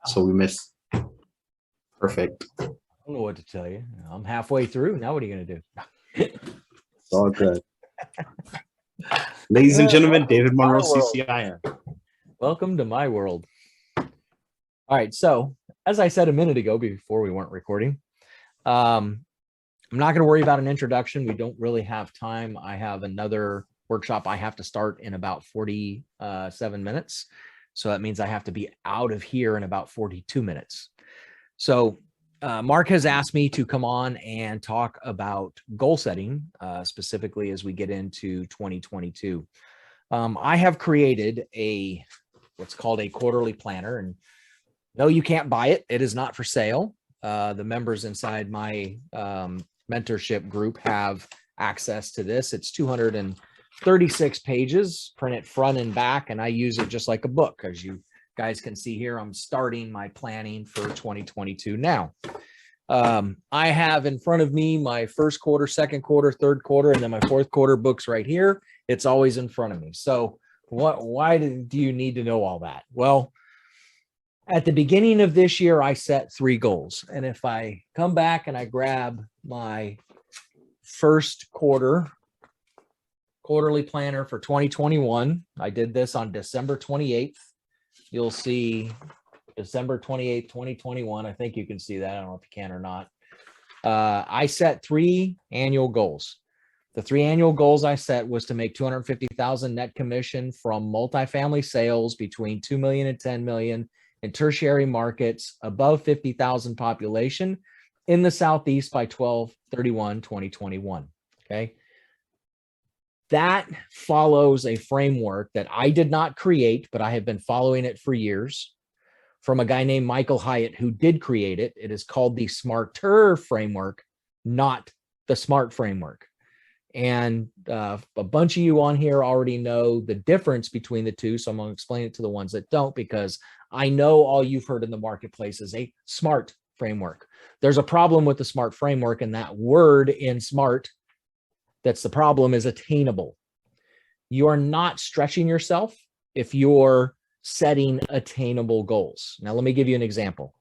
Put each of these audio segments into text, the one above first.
So we missed. Perfect. I don't know what to tell you. I'm halfway through. Now what are you going to do? It's all good. Ladies and gentlemen, David Monroe CCIM. Welcome to my world. All right. So as I said a minute ago before we weren't recording, I'm not going to worry about an introduction. We don't really have time. I have another workshop I have to start in about 47 minutes. So that means I have to be out of here in about 42 minutes. So Mark has asked me to come on and talk about goal setting, specifically as we get into 2022. I have created what's called a quarterly planner, and no, you can't buy it. It is not for sale. The members inside my mentorship group have access to this. It's 236 pages, printed front and back, and I use it just like a book. As you guys can see here, I'm starting my planning for 2022 now. I have in front of me my first quarter, second quarter, third quarter, and then my fourth quarter books right here. It's always in front of me. So why do you need to know all that? Well, at the beginning of this year, I set 3 goals. And if I come back and I grab my first quarterly planner for 2021, I did this on December 28th. You'll see December 28th, 2021. I think you can see that. I don't know if you can or not. I set 3 annual goals. The 3 annual goals I set was to make 250,000 net commission from multifamily sales between 2 million and 10 million in tertiary markets above 50,000 population in the Southeast by 12/31/2021. Okay. That follows a framework that I did not create, but I have been following it for years from a guy named Michael Hyatt, who did create it. It is called the SMARTER framework, not the SMART framework. And a bunch of you on here already know the difference between the two. So I'm going to explain it to the ones that don't, because I know all you've heard in the marketplace is a SMART framework. There's a problem with the SMART framework, and that word in SMART, that's the problem, is attainable. You are not stretching yourself if you're setting attainable goals. Now, let me give you an example.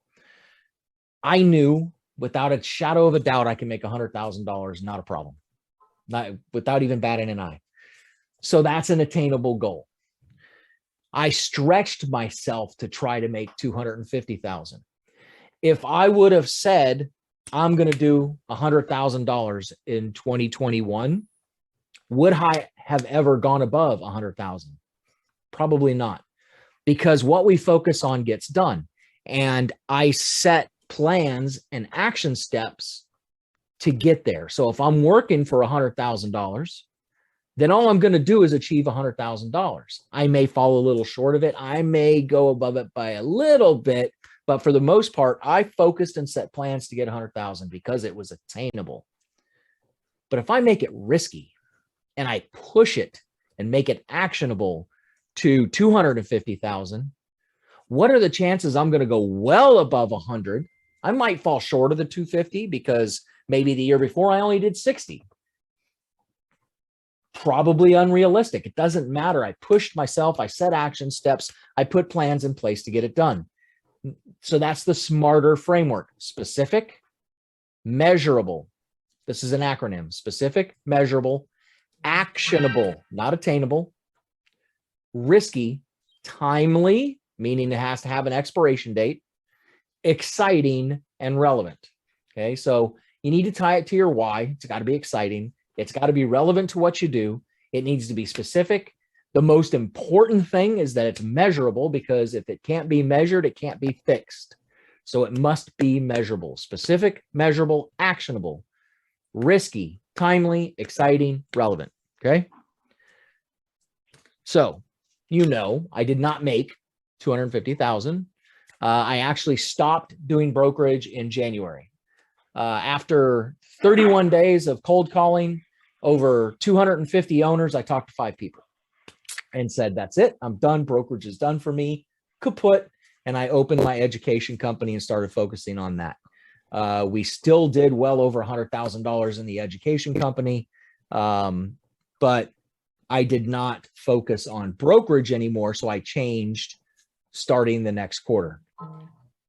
I knew without a shadow of a doubt I can make $100,000, not a problem, not without even batting an eye. So that's an attainable goal. I stretched myself to try to make 250,000. If I would have said, I'm going to do $100,000 in 2021, would I have ever gone above 100,000? Probably not, because what we focus on gets done. And I set plans and action steps to get there. So if I'm working for $100,000, then all I'm going to do is achieve $100,000. I may fall a little short of it. I may go above it by a little bit, but for the most part, I focused and set plans to get 100,000 because it was attainable. But if I make it risky and I push it and make it actionable to 250,000, what are the chances I'm going to go well above 100? I might fall short of the 250 because maybe the year before I only did 60. Probably unrealistic. It doesn't matter. I pushed myself. I set action steps. I put plans in place to get it done. So that's the SMARTER framework. Specific, measurable. This is an acronym. Specific, measurable, actionable, not attainable, risky, timely, meaning it has to have an expiration date, exciting, and relevant. Okay, so you need to tie it to your why. It's got to be exciting. It's got to be relevant to what you do. It needs to be specific. The most important thing is that it's measurable, because if it can't be measured, it can't be fixed. So it must be measurable, specific, measurable, actionable, risky, timely, exciting, relevant. Okay. So, I did not make 250,000. I actually stopped doing brokerage in January. After 31 days of cold calling over 250 owners, I talked to 5 people and said, that's it. I'm done. Brokerage is done for me. Kaput. And I opened my education company and started focusing on that. We still did well over $100,000 in the education company. But I did not focus on brokerage anymore. So I changed starting the next quarter.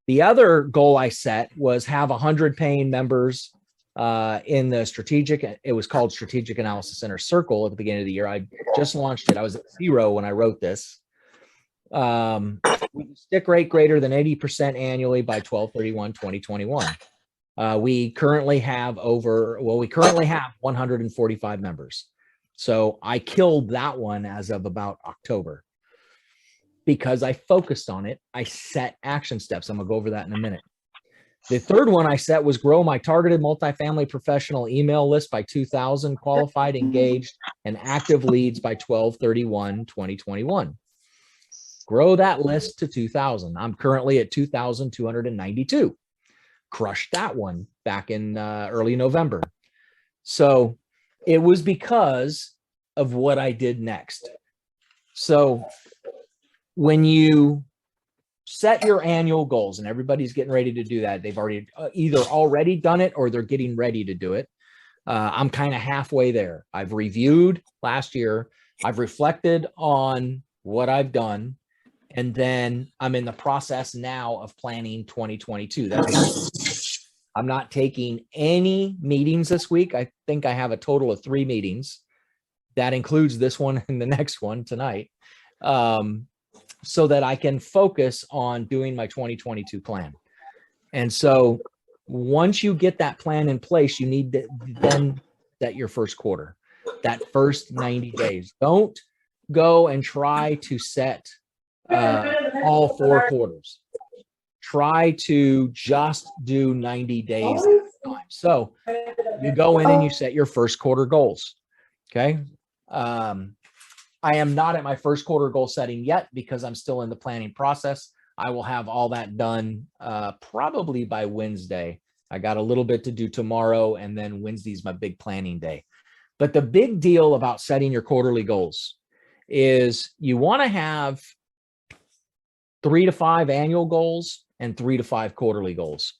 The other goal I set was have 100 paying members in the it was called Strategic Analysis Center Circle at the beginning of the year. I just launched it. I was at 0 when I wrote this. With a stick rate greater than 80% annually by 12/31/2021. We currently have 145 members. So I killed that one as of about October because I focused on it. I set action steps. I'm gonna go over that in a minute. The third one I set was grow my targeted multifamily professional email list by 2,000 qualified, engaged, and active leads by 12/31/2021. Grow that list to 2,000. I'm currently at 2,292. Crushed that one back in early November. So it was because of what I did next. So when you set your annual goals, and everybody's getting ready to do that, they've already either already done it or they're getting ready to do it. I'm kind of halfway there. I've reviewed last year. I've reflected on what I've done. And then I'm in the process now of planning 2022. I'm not taking any meetings this week. I think I have a total of 3 meetings. That includes this one and the next one tonight. So that I can focus on doing my 2022 plan. And so once you get that plan in place, you need to then set your first quarter, that first 90 days. Don't go and try to set all 4 quarters. Try to just do 90 days at a time. So you go in and you set your first quarter goals. Okay. I am not at my first quarter goal setting yet because I'm still in the planning process. I will have all that done probably by Wednesday. I got a little bit to do tomorrow, and then Wednesday's my big planning day. But the big deal about setting your quarterly goals is you want to have 3 to 5 annual goals and 3 to 5 quarterly goals.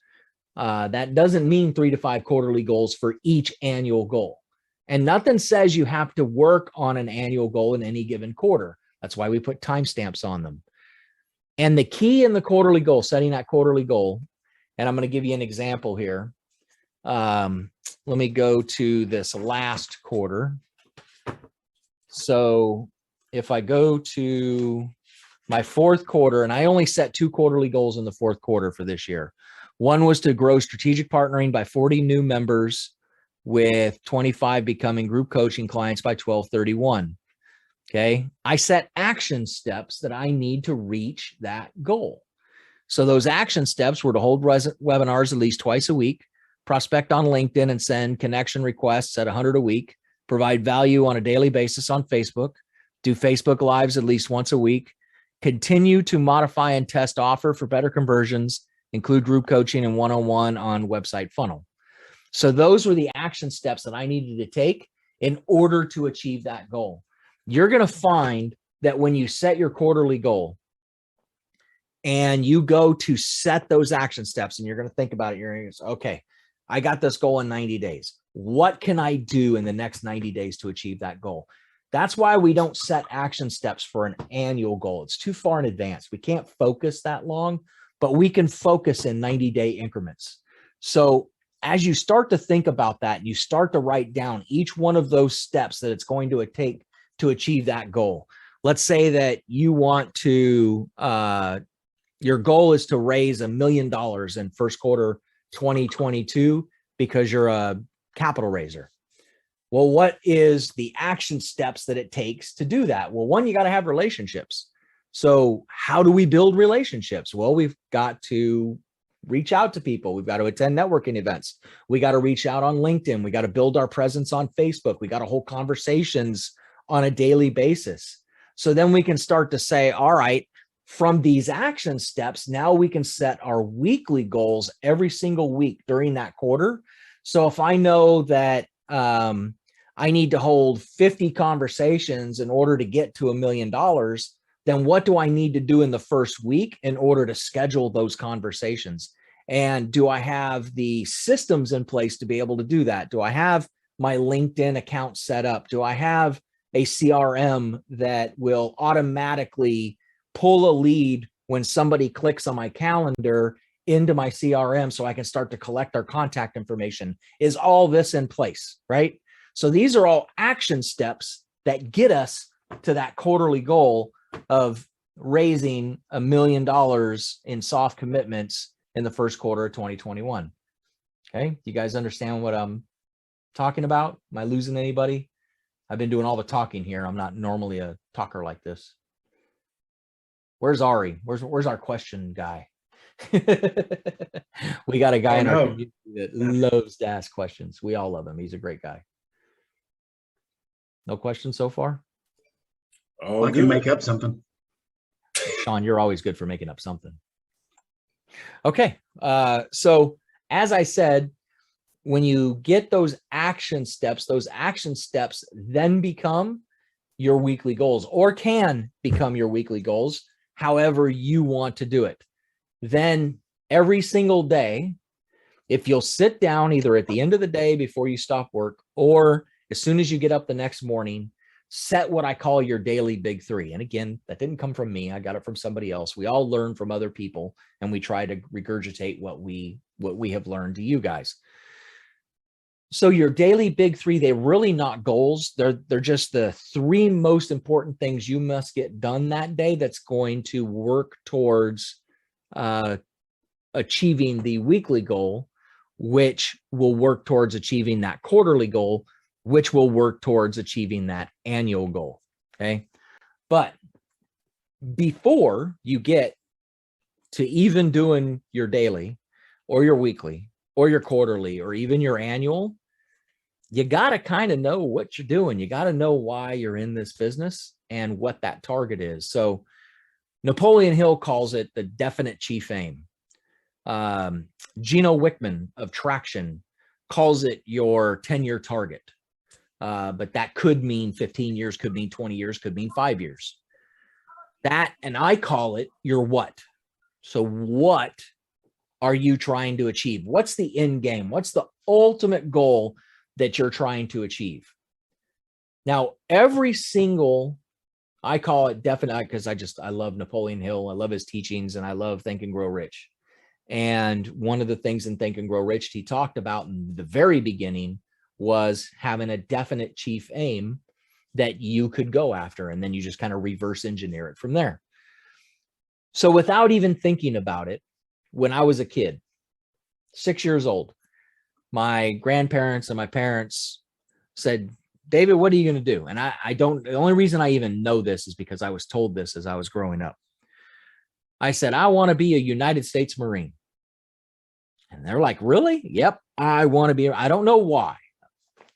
That doesn't mean 3 to 5 quarterly goals for each annual goal. And nothing says you have to work on an annual goal in any given quarter. That's why we put timestamps on them. And the key in the quarterly goal, setting that quarterly goal, and I'm going to give you an example here. Let me go to this last quarter. So if I go to my 4th quarter, and I only set 2 quarterly goals in the 4th quarter for this year. One was to grow strategic partnering by 40 new members, with 25 becoming group coaching clients by 12/31. Okay. I set action steps that I need to reach that goal. So those action steps were to hold webinars at least twice a week, prospect on LinkedIn and send connection requests at 100 a week, provide value on a daily basis on Facebook, do Facebook Lives at least once a week, continue to modify and test offer for better conversions, include group coaching and one-on-one on website funnel. So those were the action steps that I needed to take in order to achieve that goal. You're going to find that when you set your quarterly goal and you go to set those action steps and you're going to think about it, you're going to say, okay, I got this goal in 90 days. What can I do in the next 90 days to achieve that goal? That's why we don't set action steps for an annual goal. It's too far in advance. We can't focus that long, but we can focus in 90-day increments. So as you start to think about that, you start to write down each one of those steps that it's going to take to achieve that goal. Let's say that you want to, your goal is to raise $1 million in first quarter 2022 because you're a capital raiser. Well, what is the action steps that it takes to do that? Well, one, you got to have relationships. So how do we build relationships? Well, we've got to reach out to people. We've got to attend networking events. We got to reach out on LinkedIn. We got to build our presence on Facebook. We got to hold conversations on a daily basis. So then we can start to say, all right, from these action steps, now we can set our weekly goals every single week during that quarter. So if I know that I need to hold 50 conversations in order to get to $1 million, then what do I need to do in the first week in order to schedule those conversations? And do I have the systems in place to be able to do that? Do I have my LinkedIn account set up? Do I have a CRM that will automatically pull a lead when somebody clicks on my calendar into my CRM so I can start to collect our contact information. Is all this in place, right? So these are all action steps that get us to that quarterly goal of raising $1 million in soft commitments in the first quarter of 2021. Okay. You guys understand what I'm talking about? Am I losing anybody? I've been doing all the talking here. I'm not normally a talker like this. Where's Ari? Where's our question guy? We got a guy in our community that loves to ask questions. We all love him. He's a great guy. No questions so far? Oh, I can make up something. Sean, you're always good for making up something. Okay. So as I said, when you get those action steps then become your weekly goals, or can become your weekly goals, however you want to do it. Then every single day, if you'll sit down either at the end of the day before you stop work, or as soon as you get up the next morning, set what I call your daily big three. And again, that didn't come from me. I got it from somebody else. We all learn from other people, and we try to regurgitate what we have learned to you guys. So your daily big three, they're really not goals. They're just the three most important things you must get done that day that's going to work towards achieving the weekly goal, which will work towards achieving that quarterly goal, which will work towards achieving that annual goal. Okay. But before you get to even doing your daily or your weekly or your quarterly or even your annual, you got to kind of know what you're doing. You got to know why you're in this business and what that target is. So Napoleon Hill calls it the definite chief aim. Gino Wickman of Traction calls it your 10-year target. But that could mean 15 years, could mean 20 years, could mean 5 years. That, and I call it your what. So what are you trying to achieve? What's the end game? What's the ultimate goal that you're trying to achieve? Now, every single, I call it definite, because I love Napoleon Hill. I love his teachings, and I love Think and Grow Rich. And one of the things in Think and Grow Rich he talked about in the very beginning was having a definite chief aim that you could go after, and then you just kind of reverse engineer it from there. So without even thinking about it, when I was a kid, 6 years old, my grandparents and my parents said, David, what are you going to do? And I don't, the only reason I even know this is because I was told this as I was growing up. I said, I want to be a United States Marine. And they're like, really? Yep. I want to be, I don't know why.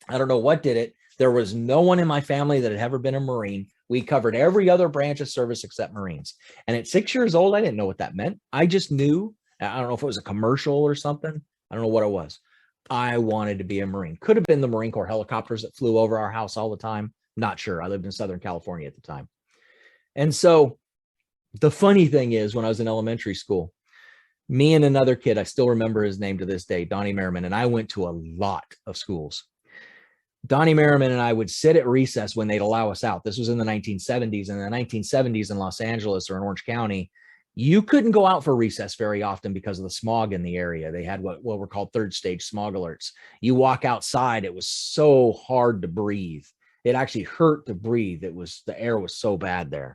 I don't know what did it. There was no one in my family that had ever been a Marine. We covered every other branch of service except Marines. And at 6 years old, I didn't know what that meant. I just knew, I don't know if it was a commercial or something. I don't know what it was. I wanted to be a Marine. Could have been the Marine Corps helicopters that flew over our house all the time. Not sure. I lived in Southern California at the time. And so the funny thing is, when I was in elementary school, me and another kid, I still remember his name to this day, Donnie Merriman, and I went to a lot of schools. Donnie Merriman and I would sit at recess when they'd allow us out. This was in the 1970s. And in the 1970s in Los Angeles or in Orange County, you couldn't go out for recess very often because of the smog in the area. They had what were called third stage smog alerts. You walk outside, it was so hard to breathe. It actually hurt to breathe. The air was so bad there.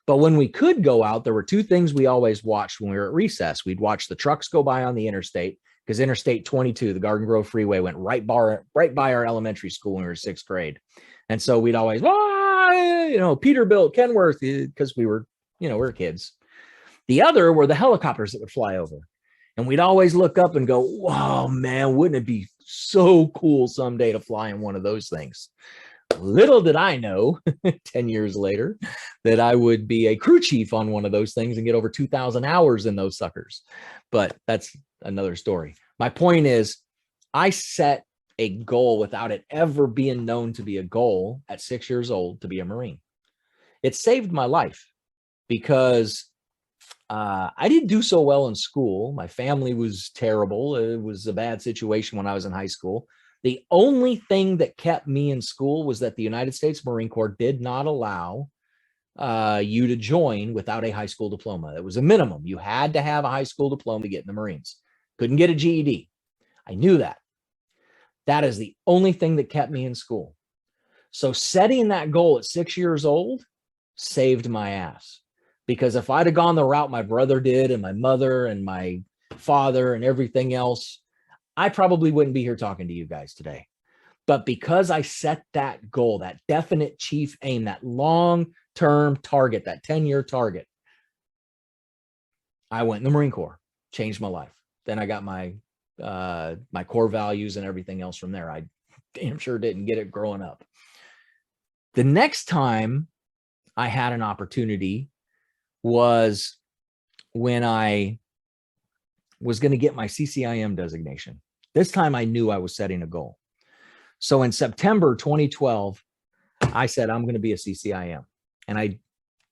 But when we could go out, there were two things we always watched when we were at recess. We'd watch the trucks go by on the interstate, because Interstate 22, the Garden Grove Freeway, went right by our elementary school when we were in sixth grade. And so we'd always, Peterbilt, Kenworth, because we were kids. The other were the helicopters that would fly over. And we'd always look up and go, wow, man, wouldn't it be so cool someday to fly in one of those things? Little did I know 10 years later that I would be a crew chief on one of those things and get over 2,000 hours in those suckers. But that's another story. My point is, I set a goal without it ever being known to be a goal at 6 years old to be a Marine. It saved my life because I didn't do so well in school. My family was terrible. It was a bad situation when I was in high school. The only thing that kept me in school was that the United States Marine Corps did not allow you to join without a high school diploma. It was a minimum. You had to have a high school diploma to get in the Marines. Couldn't get a GED. I knew that. That is the only thing that kept me in school. So setting that goal at 6 years old saved my ass. Because if I'd have gone the route my brother did and my mother and my father and everything else, I probably wouldn't be here talking to you guys today. But because I set that goal, that definite chief aim, that long-term target, that 10-year target, I went in the Marine Corps, changed my life. Then I got my core values and everything else from there. I damn sure didn't get it growing up. The next time I had an opportunity was when I was going to get my CCIM designation. This time I knew I was setting a goal. So in September 2012, I said, I'm going to be a CCIM. And I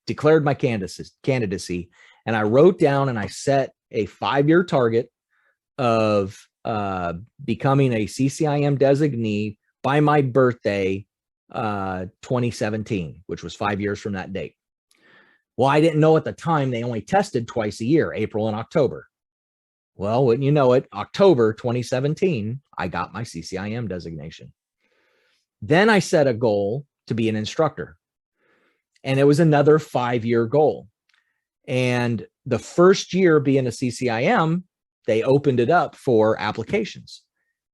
declared my candidacy. And I wrote down and I set a 5-year target of becoming a CCIM designee by my birthday, 2017, which was 5 years from that date. Well, I didn't know at the time they only tested twice a year, April and October. Well, wouldn't you know it, October 2017, I got my CCIM designation. Then I set a goal to be an instructor. And it was another 5-year goal. And the first year being a CCIM, they opened it up for applications.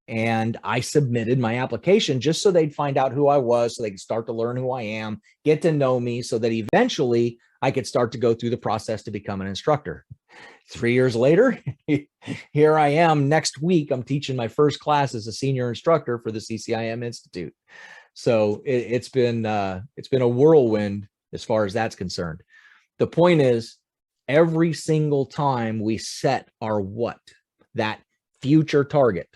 And I submitted my application just so they'd find out who I was, so they could start to learn who I am, get to know me, so that eventually I could start to go through the process to become an instructor. 3 years later, here I am. Next week, I'm teaching my first class as a senior instructor for the CCIM Institute. So it's been a whirlwind as far as that's concerned. The point is, every single time we set our what, that future target,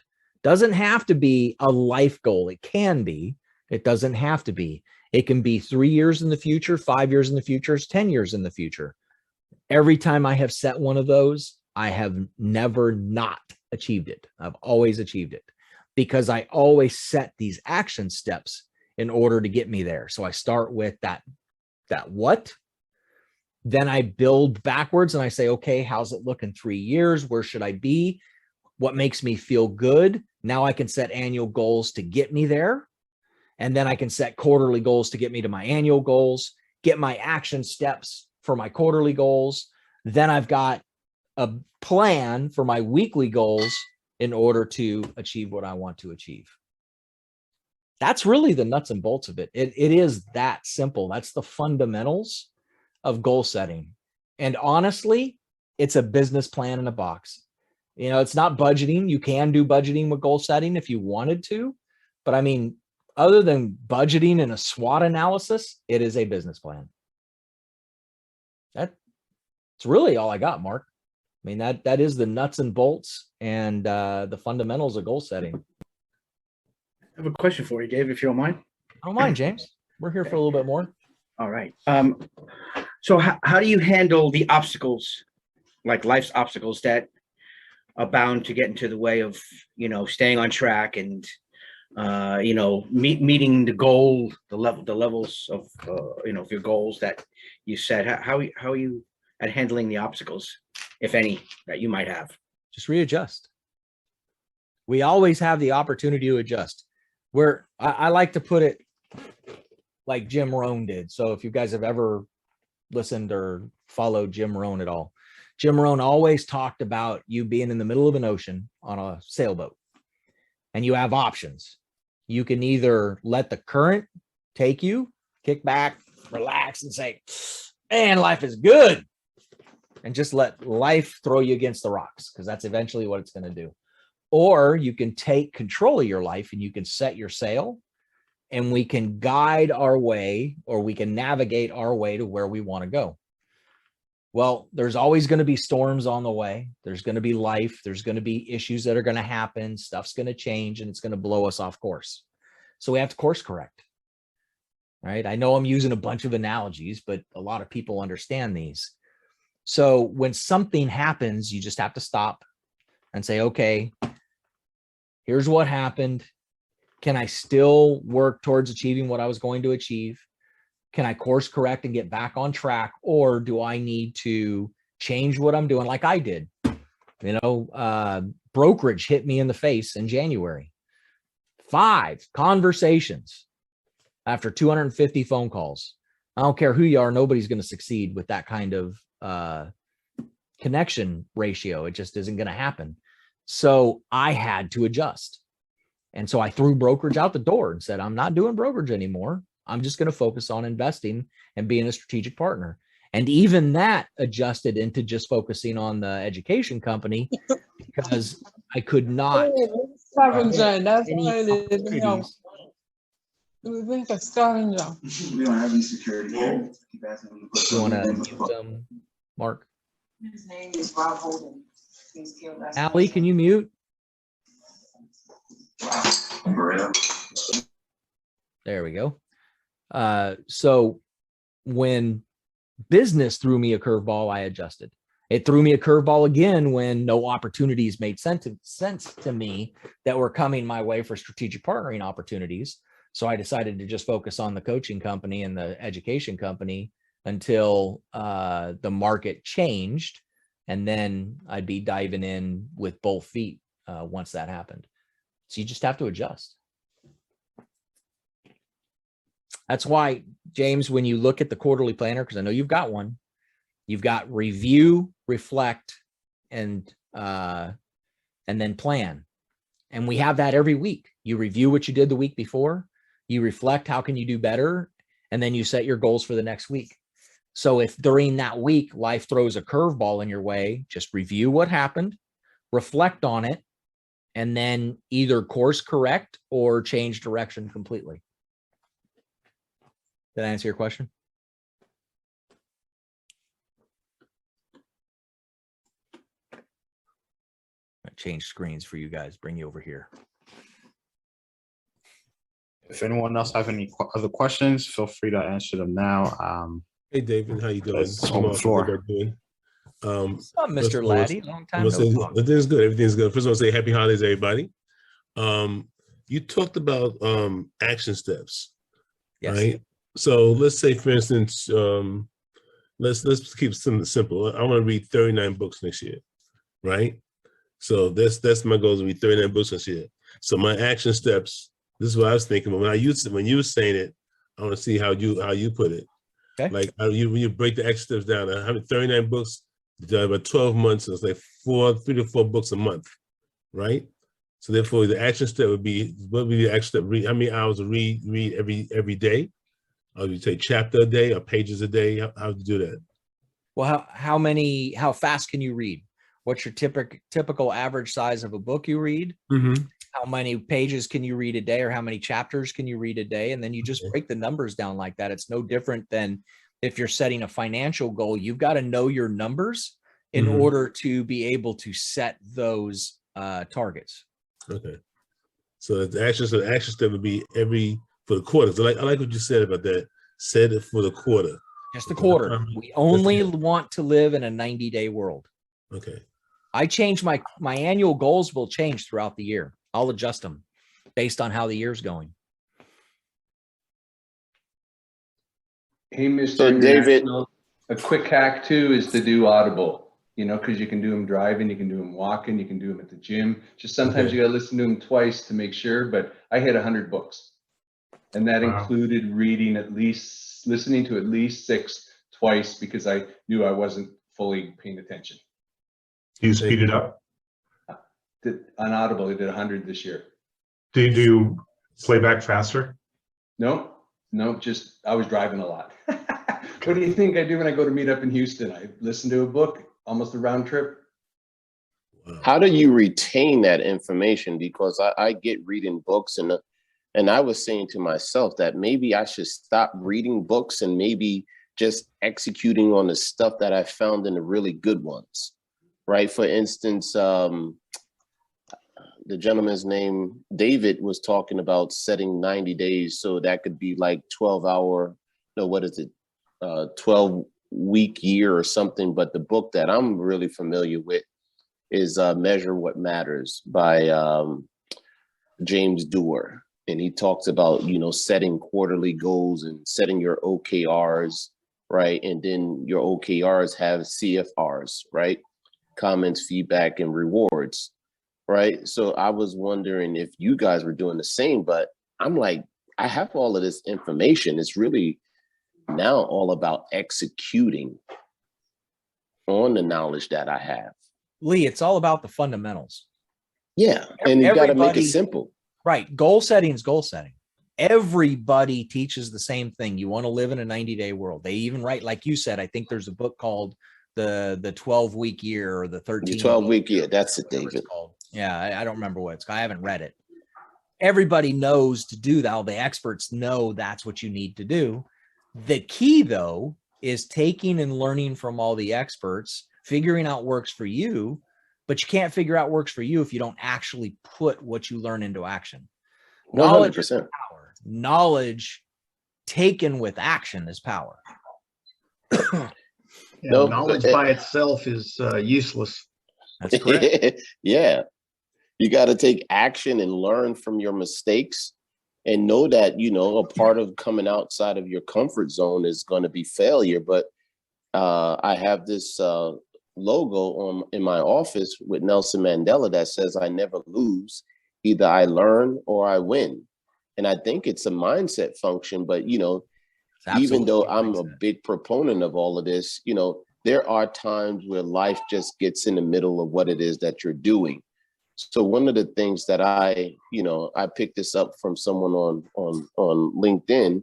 doesn't have to be a life goal. It can be. It doesn't have to be. It can be 3 years in the future, 5 years in the future, 10 years in the future. Every time I have set one of those, I have never not achieved it. I've always achieved it because I always set these action steps in order to get me there. So I start with that what, then I build backwards and I say, okay, how's it look in 3 years? Where should I be? What makes me feel good? Now I can set annual goals to get me there. And then I can set quarterly goals to get me to my annual goals, get my action steps for my quarterly goals. Then I've got a plan for my weekly goals in order to achieve what I want to achieve. That's really the nuts and bolts of it. It is that simple. That's the fundamentals of goal setting. And honestly, it's a business plan in a box. You know, it's not budgeting. You can do budgeting with goal setting if you wanted to. But I mean, other than budgeting and a SWOT analysis, it is a business plan. That's really all I got, Mark. I mean, that is the nuts and bolts and the fundamentals of goal setting. I have a question for you, Dave, if you don't mind. I don't mind, James. We're here for a little bit more. All right. So how do you handle the obstacles, like life's obstacles that are bound to get into the way of, staying on track and, meeting the goal, the levels of, of your goals that you set? How are you at handling the obstacles, if any, that you might have? Just readjust. We always have the opportunity to adjust. I like to put it like Jim Rohn did. So if you guys have ever listened or followed Jim Rohn at all, Jim Rohn always talked about you being in the middle of an ocean on a sailboat, and you have options. You can either let the current take you, kick back, relax, and say, man, life is good, and just let life throw you against the rocks, because that's eventually what it's going to do. Or you can take control of your life and you can set your sail, and we can guide our way, or we can navigate our way to where we want to go. Well, there's always going to be storms on the way. There's going to be life. There's going to be issues that are going to happen. Stuff's going to change, and it's going to blow us off course. So we have to course correct, right? I know I'm using a bunch of analogies, but a lot of people understand these. So when something happens, you just have to stop and say, okay, here's what happened. Can I still work towards achieving what I was going to achieve? can I course correct and get back on track, or do I need to change what I'm doing like I did? Brokerage hit me in the face in January. 5 conversations after 250 phone calls. I don't care who you are. Nobody's going to succeed with that kind of connection ratio. It just isn't going to happen. So I had to adjust. And so I threw brokerage out the door and said, I'm not doing brokerage anymore. I'm just going to focus on investing and being a strategic partner. And even that adjusted into just focusing on the education company because I could not. Scavenger, that's any why it is. opportunities. We think a scavenger. We don't have any security here. Keep asking them to put You want to something in. mute them, Mark? His name is Rob Holden. He's killed last Allie, can you mute? Maria. There we go. So when business threw me a curveball, I adjusted. It threw me a curveball again when no opportunities made sense to me that were coming my way for strategic partnering opportunities. So I decided to just focus on the coaching company and the education company until the market changed. And then I'd be diving in with both feet once that happened. So you just have to adjust. That's why, James, when you look at the quarterly planner, because I know you've got one, you've got review, reflect, and then plan. And we have that every week. You review what you did the week before, you reflect, how can you do better? And then you set your goals for the next week. So if during that week, life throws a curveball in your way, just review what happened, reflect on it, and then either course correct or change direction completely. Did I answer your question? I change screens for you guys, bring you over here. If anyone else have any other questions, feel free to answer them now. Hey David, how you doing? Let's open the floor. What's up, First Mr. of all, Laddie? Long time I'm no gonna say talk. everything's good. Everything's good. First of all, say happy holidays, everybody. You talked about action steps, Yes. right? So let's say, for instance, let's keep something simple. I want to read 39 books next year, right? So that's my goal, to read 39 books next year. So my action steps. This is what I was thinking. But when you were saying it, I want to see how you put it. Okay. Like when you break the action steps down. I have 39 books. About 12 months. So it's like 3 to 4 books a month, right? So therefore, the action step would be, what would be the action step? Read, how many hours to read every day? Or you take chapter a day or pages a day? How do you do that? Well, how fast can you read? What's your typical average size of a book you read? Mm-hmm. How many pages can you read a day, or how many chapters can you read a day? And then you just break the numbers down like that. It's no different than if you're setting a financial goal. You've got to know your numbers in order to be able to set those targets. Okay. So the action step would be for the quarter. So I like what you said about that. Set it for the quarter. Just the quarter. We only want to live in a 90-day world. Okay. I change my annual goals will change throughout the year. I'll adjust them based on how the year's going. Hey, Mr. So David, International, a quick hack too is to do Audible, because you can do them driving, you can do them walking, you can do them at the gym. Just sometimes you got to listen to them twice to make sure, but I hit 100 books. And that included listening to at least 6 twice because I knew I wasn't fully paying attention. Do you speed it up? On Audible, I did 100 this year. Do you play back faster? No, just I was driving a lot. What do you think I do when I go to meet up in Houston? I listen to a book, almost a round trip. how do you retain that information? Because I get reading books and I was saying to myself that maybe I should stop reading books and maybe just executing on the stuff that I found in the really good ones, right? For instance, the gentleman's name, David, was talking about setting 90 days. So that could be like 12-week year or something. But the book that I'm really familiar with is Measure What Matters by James Dewar. and he talks about, setting quarterly goals and setting your OKRs, right? And then your OKRs have CFRs, right? Comments, feedback, and rewards, right? So I was wondering if you guys were doing the same, but I'm like, I have all of this information. It's really now all about executing on the knowledge that I have. Lee, it's all about the fundamentals. Yeah, and you got to make it Everybody- simple. Right. Goal setting is goal setting. Everybody teaches the same thing. You want to live in a 90-day world. They even write, like you said, I think there's a book called the 12-week year or the 13 The 12-week year. That's it, whatever it's David. called. Yeah, I don't remember what it's called. I haven't read it. Everybody knows to do that. All the experts know that's what you need to do. The key, though, is taking and learning from all the experts, figuring out works for you, but you can't figure out works for you if you don't actually put what you learn into action. Knowledge is 100%. power. Knowledge taken with action is power. No, knowledge by itself is useless. That's correct. Yeah. You got to take action and learn from your mistakes and know that, a part of coming outside of your comfort zone is going to be failure. But I have this logo in my office with Nelson Mandela that says, I never lose. Either I learn or I win. And I think it's a mindset function. But, even though I'm a big proponent of all of this, there are times where life just gets in the middle of what it is that you're doing. So one of the things that I picked this up from someone on LinkedIn,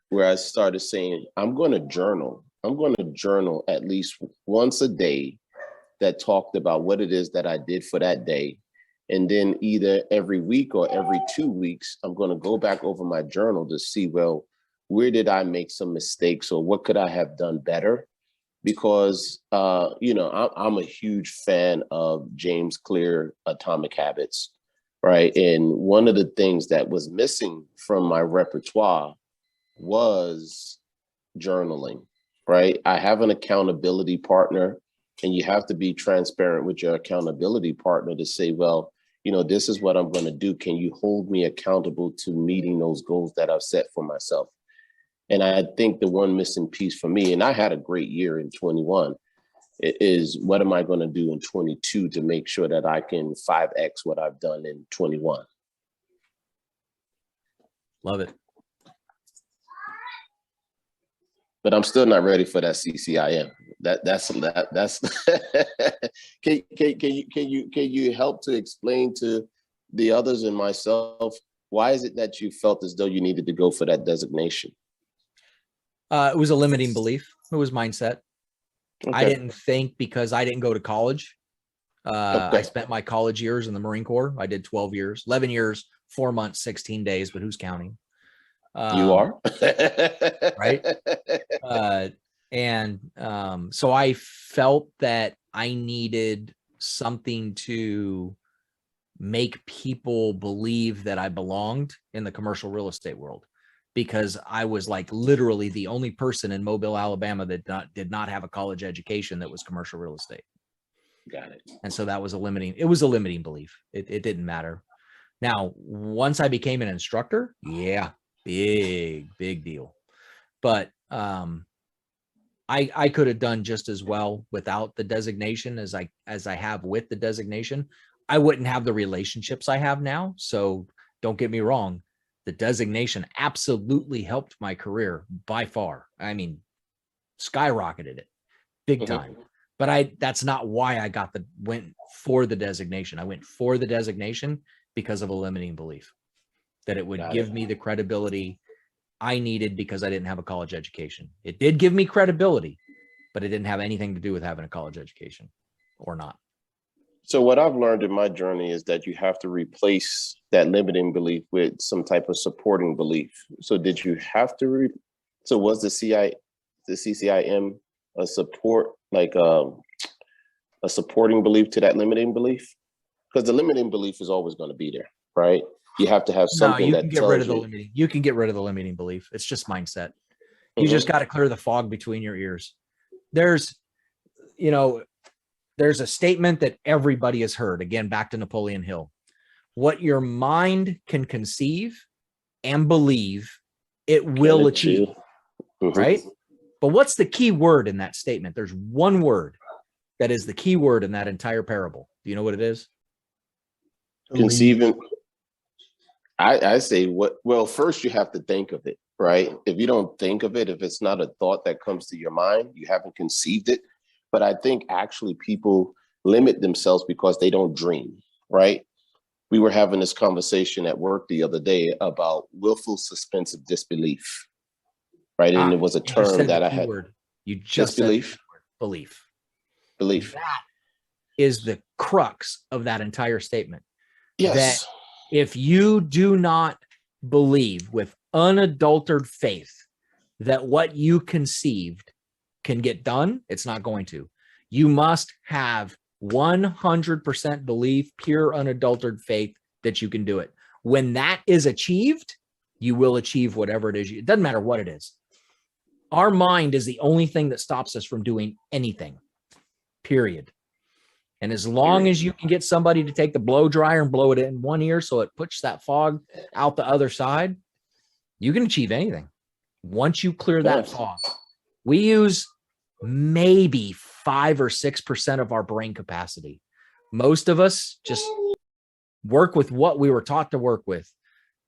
where I started saying, I'm going to journal. I'm going to journal at least once a day that talked about what it is that I did for that day. And then either every week or every 2 weeks, I'm going to go back over my journal to see, well, where did I make some mistakes or what could I have done better? Because, I'm a huge fan of James Clear, Atomic Habits, right? And one of the things that was missing from my repertoire was journaling, right? I have an accountability partner, and you have to be transparent with your accountability partner to say, well, this is what I'm going to do. Can you hold me accountable to meeting those goals that I've set for myself? And I think the one missing piece for me, and I had a great year in 21, is what am I going to do in 22 to make sure that I can 5X what I've done in 21? Love it. But I'm still not ready for that CCIM. That's can you help to explain to the others and myself, why is it that you felt as though you needed to go for that designation? It was a limiting belief. It was mindset. Okay. I didn't think because I didn't go to college. I spent my college years in the Marine Corps. I did 12 years, 11 years, 4 months, 16 days, but who's counting? You are? Right. So I felt that I needed something to make people believe that I belonged in the commercial real estate world, because I was like literally the only person in Mobile, Alabama that did not have a college education that was commercial real estate. Got it. And so that was a limiting belief. It didn't matter. Now, once I became an instructor, yeah, big deal. But I could have done just as well without the designation as I have with the designation. I wouldn't have the relationships I have now. So don't get me wrong. The designation absolutely helped my career by far. I mean, skyrocketed it big time. But that's not why I went for the designation. I went for the designation because of a limiting belief that it would give me the credibility I needed because I didn't have a college education. It did give me credibility, but it didn't have anything to do with having a college education or not. So what I've learned in my journey is that you have to replace that limiting belief with some type of supporting belief. So did you have to so was the CCIM a support, like a supporting belief to that limiting belief? Because the limiting belief is always going to be there, right? You have to have something that get rid of the limiting. You can get rid of the limiting belief. It's just mindset. You just got to clear the fog between your ears. There's a statement that everybody has heard. Again, back to Napoleon Hill. What your mind can conceive and believe, it will achieve, right? But what's the key word in that statement? There's one word that is the key word in that entire parable. Do you know what it is? Conceiving. I say well, first you have to think of it, right? If you don't think of it, if it's not a thought that comes to your mind, you haven't conceived it. But I think actually people limit themselves because they don't dream, right? We were having this conversation at work the other day about willful suspensive disbelief, right? And it was a term that I had. You just disbelief. said belief. Belief. That is the crux of that entire statement. Yes. That if you do not believe with unadulterated faith that what you conceived can get done, it's not going to. You must have 100% belief, pure unadulterated faith that you can do it. When that is achieved, you will achieve whatever it is. It doesn't matter what it is. Our mind is the only thing that stops us from doing anything, period. And as long as you can get somebody to take the blow dryer and blow it in one ear so it pushes that fog out the other side, you can achieve anything. Once you clear that fog, we use maybe 5 or 6% of our brain capacity. Most of us just work with what we were taught to work with.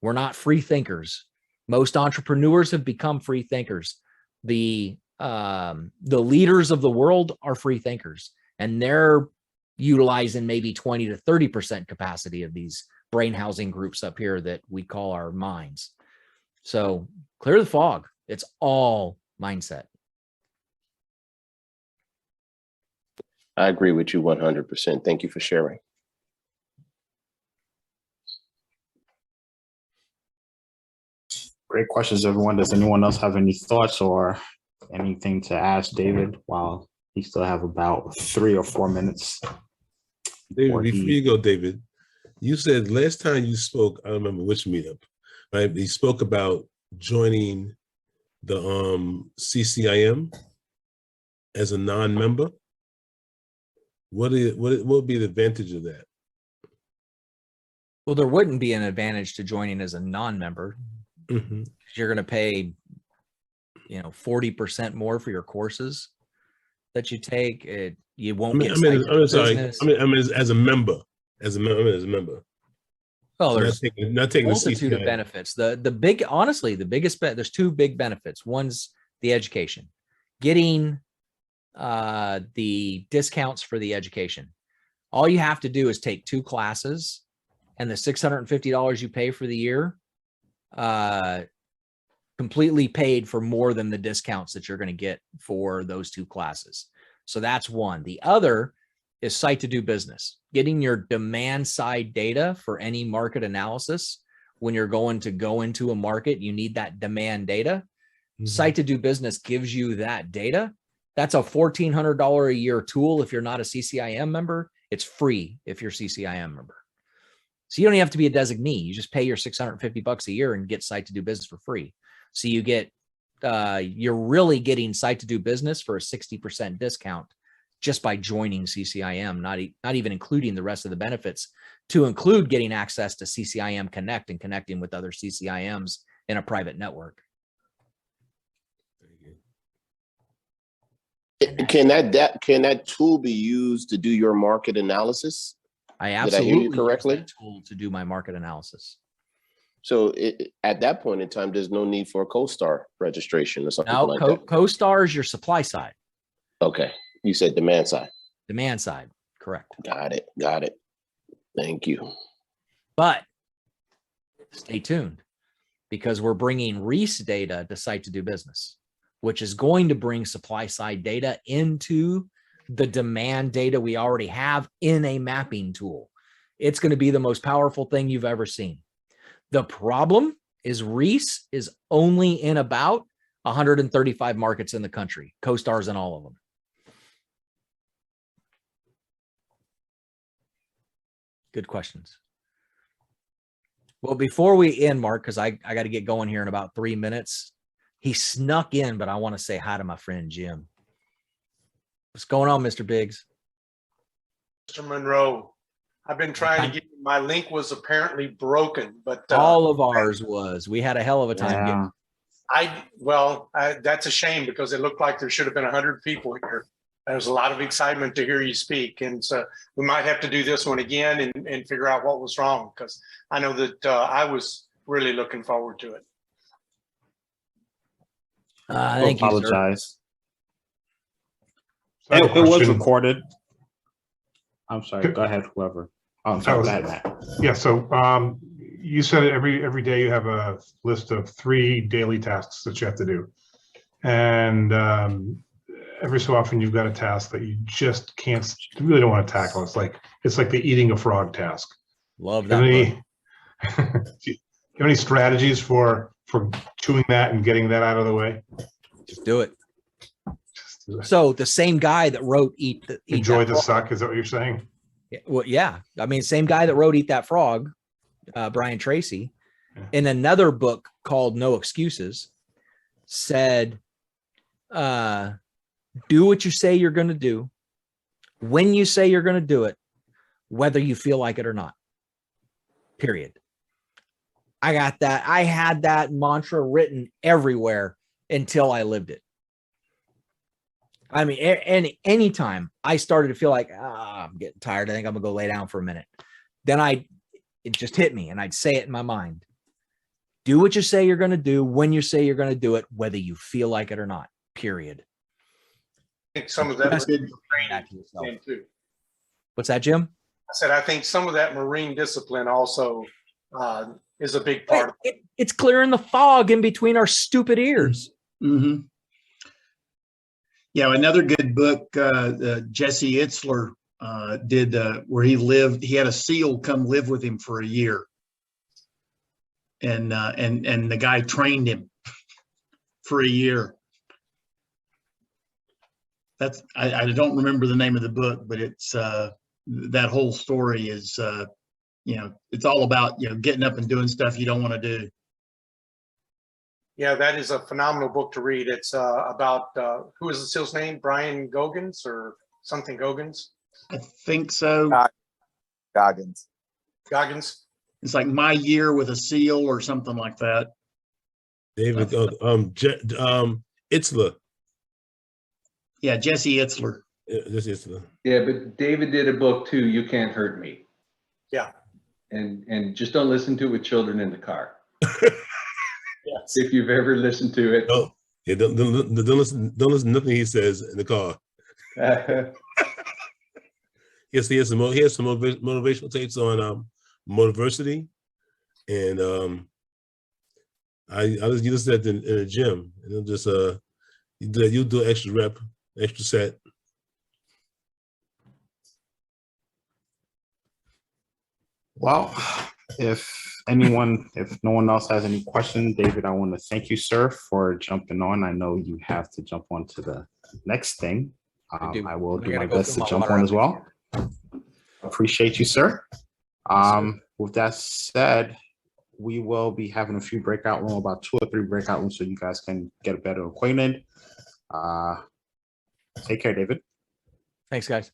We're not free thinkers. Most entrepreneurs have become free thinkers. The leaders of the world are free thinkers, and they're utilizing maybe 20 to 30% capacity of these brain housing groups up here that we call our minds. So clear the fog. It's all mindset. I agree with you 100%. Thank you for sharing. Great questions, everyone. Does anyone else have any thoughts or anything to ask David while he still have about 3 or 4 minutes? David, before you go, David, you said last time you spoke, I don't remember which meetup, right? You spoke about joining the CCIM as a non-member. What would be the advantage of that? Well, there wouldn't be an advantage to joining as a non-member. Mm-hmm. You're going to pay, 40% more for your courses that you take. You won't get. I'm sorry. As a member. As a member. Well, there's not taking a multitude of benefits. Honestly, the biggest there's 2 big benefits. One's the education, getting the discounts for the education. All you have to do is take 2 classes, and the $650 you pay for the year completely paid for more than the discounts that you're going to get for those 2 classes. So that's one. The other is site to do business, getting your demand side data for any market analysis. When you're going to go into a market, you need that demand data. Mm-hmm. Site to do business gives you that data. That's a $1,400 a year tool. If you're not a CCIM member, it's free if you're a CCIM member. So you don't even have to be a designee. You just pay your $650 a year and get site to do business for free. So you get, you're really getting site to do business for a 60% discount just by joining CCIM, not even including the rest of the benefits, to include getting access to CCIM Connect and connecting with other CCIMs in a private network. Can that tool be used to do your market analysis? I absolutely Did I hear you correctly? use that tool to do my market analysis. So at that point in time, there's no need for a CoStar registration or something like that. CoStar is your supply side. Okay. You said demand side. Demand side, correct. Got it. Thank you. But stay tuned, because we're bringing Reese data to site to do business, which is going to bring supply side data into the demand data we already have in a mapping tool. It's going to be the most powerful thing you've ever seen. The problem is Reese is only in about 135 markets in the country. CoStar's in all of them. Good questions. Well, before we end, Mark, because I got to get going here in about 3 minutes. He snuck in, but I want to say hi to my friend Jim. What's going on, Mr. Biggs? Mr. Monroe, I've been trying to get, my link was apparently broken, but All of ours was. We had a hell of a time getting. That's a shame because it looked like there should have been 100 people here. There was a lot of excitement to hear you speak. And so we might have to do this one again and figure out what was wrong, because I know that I was really looking forward to it. Thank you, sir. Apologize. So I have a It was question. recorded. I'm sorry. Go ahead, whoever. Oh, I'm sorry. Go ahead, Matt. Yeah, so you said every day you have a list of 3 daily tasks that you have to do. And every so often you've got a task that you just can't, you really don't want to tackle. It's like the eating a frog task. Love that. Do you have any strategies for chewing that and getting that out of the way? Just do it. So the same guy that wrote Enjoy the suck, is that what you're saying? Well, yeah. I mean, same guy that wrote Eat That Frog, Brian Tracy, in another book called No Excuses, said, do what you say you're going to do, when you say you're going to do it, whether you feel like it or not. Period. I got that. I had that mantra written everywhere until I lived it. I mean, anytime I started to feel like, I'm getting tired, I think I'm gonna go lay down for a minute. Then it just hit me and I'd say it in my mind. Do what you say you're going to do, when you say you're going to do it, whether you feel like it or not, period. I think some of that too. What's that, Jim? I said, I think some of that marine discipline also is a big part. It's clearing the fog in between our stupid ears. Mm-hmm. Yeah, another good book, Jesse Itzler did, where he lived. He had a SEAL come live with him for a year, and the guy trained him for a year. That's I don't remember the name of the book, but it's that whole story is it's all about getting up and doing stuff you don't want to do. Yeah, that is a phenomenal book to read. It's about who is the SEAL's name? Brian Goggins or something Goggins? I think so. Goggins. Goggins. It's like My Year with a SEAL or something like that. David, Itzler. Yeah, Jesse Itzler. Jesse Itzler. Yeah, but David did a book too, You Can't Hurt Me. Yeah. And just don't listen to it with children in the car. Yes. If you've ever listened to it. No, yeah, don't listen to nothing he says in the car. Yes, he has some motivational tapes on Motiversity, and you listen to that in the gym, and it'll just you do an extra rep, extra set. Well, if no one else has any questions, David, I want to thank you, sir, for jumping on. I know you have to jump on to the next thing. I will do my best to jump on as well. Appreciate you, sir. With that said, we will be having a few breakout rooms, about 2 or 3 breakout rooms, so you guys can get better acquainted. Take care, David. Thanks, guys.